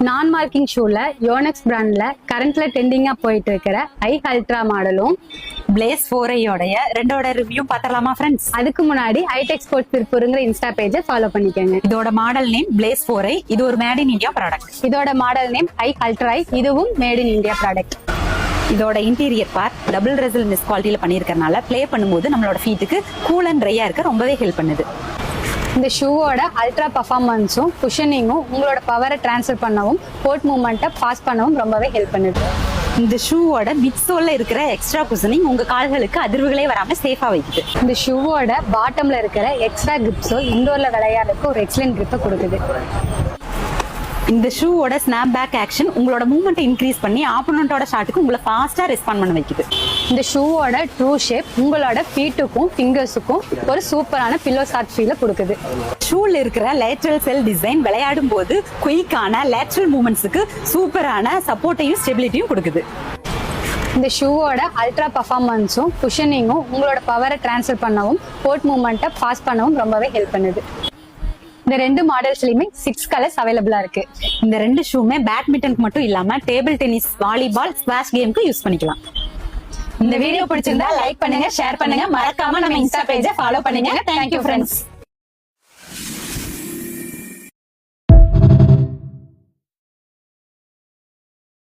நான் marking ஷூல Yonex பிராண்ட்ல கரண்ட்ல ட்ரெண்டிங்கா போயிட்டு இருக்கிற ஐ அல்ட்ரா மாடலும் பிளேஸ் 4ஐயோடைய ரெண்டோட ரிவ்யூ பார்த்தலாமா ஃப்ரெண்ட்ஸ்? அதுக்கு முன்னாடி ஐடெக் ஸ்போர்ட்ஸ் திருப்பூருங்கிற இன்ஸ்டா பேஜை ஃபாலோ பண்ணிக்கோங்க. இதோட மாடல் நேம் பிளேஸ் 4ஐ. இது ஒரு மேட் இன் இந்தியா ப்ராடக்ட். இதோட மாடல் நேம் ஐ அல்ட்ரா. இதுவும் மேட் இன் இந்தியா ப்ராடக்ட். இதோட இன்டீரியர் பார்ட் டபுள் ரெசிஸ்டன்ஸ் குவாலிட்டியில பண்ணியிருக்கறனால ப்ளே பண்ணும்போது நம்மளோட ஃபீட்டுக்கு கூல் அண்ட் ட்ரையா இருக்க ரொம்பவே ஹெல்ப் பண்ணுது. இந்த ஷூவோட அல்ட்ரா பர்ஃபார்மன்ஸும் குஷனிங்கும் உங்களோட பவரை டிரான்ஸ்ஃபர் பண்ணவும் போர்ட் மூவ்மெண்ட்டை பாஸ் பண்ணவும் ரொம்பவே ஹெல்ப் பண்ணுது. இந்த ஷூவோட மிட் சோல்ல இருக்கிற எக்ஸ்ட்ரா குஷனிங் உங்க கால்களுக்கு அதிர்வுகளே வராம சேஃபா வைக்குது. இந்த ஷூவோட பாட்டம்ல இருக்கிற எக்ஸ்ட்ரா கிரிப்ஸோ இண்டோர்ல விளையாடுறதுக்கு ஒரு எக்ஸலன்ட் கிரிப்பை கொடுக்குது. இந்த ஷூவோட ஸ்னாப் பேக் ஆக்ஷன் உங்களோட மூவ்மெண்ட் இன்க்ரீஸ் பண்ணி ஆப்போனண்டோட ஷாட்டுக்கு உங்களை ஃபாஸ்டா ரெஸ்பாண்ட் பண்ண வைக்குது. இந்த ஷூவோட ட்ரூ ஷேப் உங்களோட ஃபீட்டுக்கும் ஃபிங்கர்ஸுக்கும் ஒரு சூப்பரான பில்லோ ஷாட் ஃபீலை கொடுக்குது. ஷூல இருக்கிற லேட்ரல் செல் டிசைன் விளையாடும் போது குயிக்கான லேட்ரல் மூவ்மெண்ட்ஸுக்கு சூப்பரான சப்போர்ட்டையும் ஸ்டெபிலிட்டியும் கொடுக்குது. இந்த ஷூவோட அல்ட்ரா பர்ஃபார்மன்ஸும் குஷனிங்கும் உங்களோட பவரை டிரான்ஸ்ஃபர் பண்ணவும் போர்ட் மூவ்மெண்ட்டை பாஸ் பண்ணவும் ரொம்பவே ஹெல்ப் பண்ணுது. இந்த ரெண்டு மாடல்ஸ்லயுமே 6 கலர்ஸ் அவைலபிளா இருக்கு. இந்த ரெண்டு ஷூமே பேட்மிண்டனுக்கு மட்டும் இல்லாம டேபிள் டென்னிஸ், வாலிபால், ஸ்குவாஷ் கேமுக்கு யூஸ் பண்ணிக்கலாம். இந்த வீடியோ பிடிச்சிருந்தா லைக் பண்ணுங்க, ஷேர் பண்ணுங்க, மறக்காம நம்ம இன்ஸ்டா பேஜை ஃபாலோ பண்ணுங்க. Thank you friends.